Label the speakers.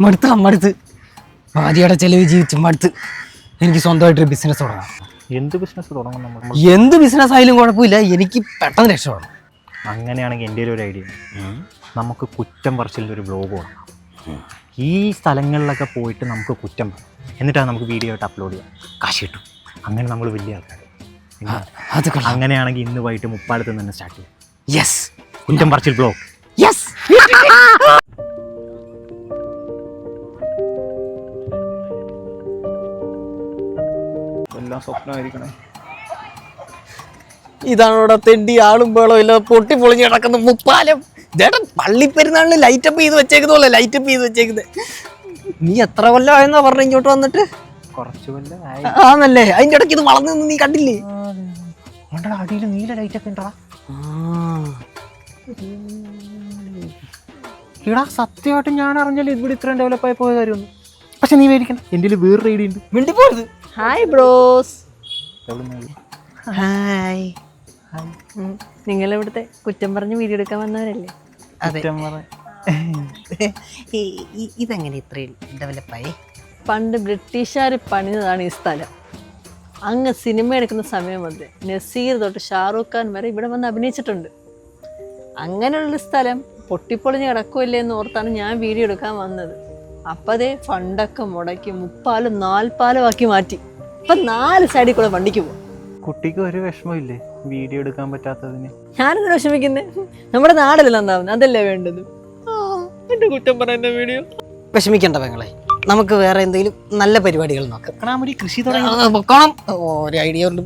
Speaker 1: മടുത്ത് ഭാര്യയുടെ ചെലവ് ജീവിച്ച് മടുത്ത്. എനിക്ക് സ്വന്തമായിട്ടൊരു ബിസിനസ് തുടങ്ങാം.
Speaker 2: എന്ത് ബിസിനസ് തുടങ്ങും നമ്മൾ?
Speaker 1: എന്ത് ബിസിനസ് ആയാലും കുഴപ്പമില്ല, എനിക്ക് പെട്ടെന്ന് രക്ഷപ്പെടണം.
Speaker 2: അങ്ങനെയാണെങ്കിൽ എൻ്റെ ഒരു ഐഡിയ, നമുക്ക് കുറ്റം പറച്ചിലൊരു ഒരു വ്ലോഗ് തുടങ്ങാം. ഈ സ്ഥലങ്ങളിലൊക്കെ പോയിട്ട് നമുക്ക് കുറ്റം പറയും, എന്നിട്ടാണ് നമുക്ക് വീഡിയോ ആയിട്ട് അപ്ലോഡ് ചെയ്യാം, കാശ് കിട്ടും. അങ്ങനെ നമ്മൾ വലിയ ആൾക്കാർ. അങ്ങനെയാണെങ്കിൽ ഇന്ന് വൈകിട്ട് മുപ്പാലത്ത് തന്നെ സ്റ്റാർട്ട് ചെയ്യാം.
Speaker 1: യെസ്,
Speaker 2: കുറ്റം പറച്ചിൽ വ്ലോഗ്.
Speaker 1: യെസ്.
Speaker 2: എല്ലാം സ്വപ്നമായിരിക്കണേ.
Speaker 1: ഇതാണോടെ തെണ്ടി ആളും ബേളോ ഇല്ല പൊട്ടി പൊളിഞ്ഞ് കിടക്കുന്ന മുപ്പാലം. ഇതേട്ടാ പള്ളിപ്പെരുന്നാളിന് ലൈറ്റപ്പ് ചെയ്ത് വെച്ചേക്കുന്നല്ലേ, ലൈറ്റപ്പ് ചെയ്ത് വെച്ചേക്കുന്നത്. നീ എത്ര കൊല്ലമായെന്നാ പറഞ്ഞ ഇങ്ങോട്ട് വന്നിട്ട്?
Speaker 2: കുറച്ച് കൊല്ലം
Speaker 1: ആന്നല്ലേ, അതിന്റെ ഇടയ്ക്ക് ഇത് വളർന്നു നിന്ന് നീ കണ്ടില്ലേ?
Speaker 2: അടിയിൽ നീല ലൈറ്റൊക്കെ ഉണ്ടാ. ഇടാ സത്യമായിട്ട് ഞാൻ അറിഞ്ഞാലും ഇവിടെ ഇത്രയും ഡെവലപ്പായി പോയ കാര്യമൊന്നും. പക്ഷെ നീ മേടിക്കണം, എൻ്റെ വേറൊരു ഐഡിയ ഉണ്ട്.
Speaker 1: മിണ്ടിപ്പോരുത്.
Speaker 3: Hi bros.
Speaker 1: ഹായ്.
Speaker 3: നിങ്ങൾ ഇവിടുത്തെ കുറ്റം പറഞ്ഞ് വീഡിയോ എടുക്കാൻ വന്നവരല്ലേ?
Speaker 1: ഇതെങ്ങനെ ഇത്രയും ഡെവലപ്പായി?
Speaker 3: പണ്ട് ബ്രിട്ടീഷുകാർ പണിഞ്ഞതാണ് ഈ സ്ഥലം. അങ്ങ് സിനിമ എടുക്കുന്ന സമയം മുതൽ നസീർ തൊട്ട് ഷാറൂഖ് ഖാൻ വരെ ഇവിടെ വന്ന് അഭിനയിച്ചിട്ടുണ്ട്. അങ്ങനെയുള്ള സ്ഥലം പൊട്ടിപ്പൊളിഞ്ഞ് കിടക്കുമല്ലേ എന്ന് ഓർത്താണ് ഞാൻ വീഡിയോ എടുക്കാൻ വന്നത്. അപ്പം അതേ ഫണ്ടൊക്കെ മുടക്കി 3 4 ആക്കി മാറ്റി. ഇപ്പം 4 സൈഡിൽ കൂടെ വണ്ടിക്ക് പോകും.
Speaker 2: കുട്ടിക്ക് ഒരു വിഷമമില്ലേ വീഡിയോ എടുക്കാൻ പറ്റാത്തതിന്?
Speaker 3: ഞാനെന്തിനാ വിഷമിക്കുന്നത്? നമ്മുടെ നാടല്ലേ നന്നാവുന്നത്, അതല്ലേ വേണ്ടത്. എന്റെ കുറ്റം പറയുന്ന വീഡിയോ.
Speaker 1: വിഷമിക്കണ്ട പെങ്ങളെ, നമുക്ക് വേറെ എന്തെങ്കിലും നല്ല പരിപാടികൾ നോക്കാം.
Speaker 2: കൃഷി
Speaker 1: പൊക്കണം. ഒരു ഐഡിയ ഉണ്ട്.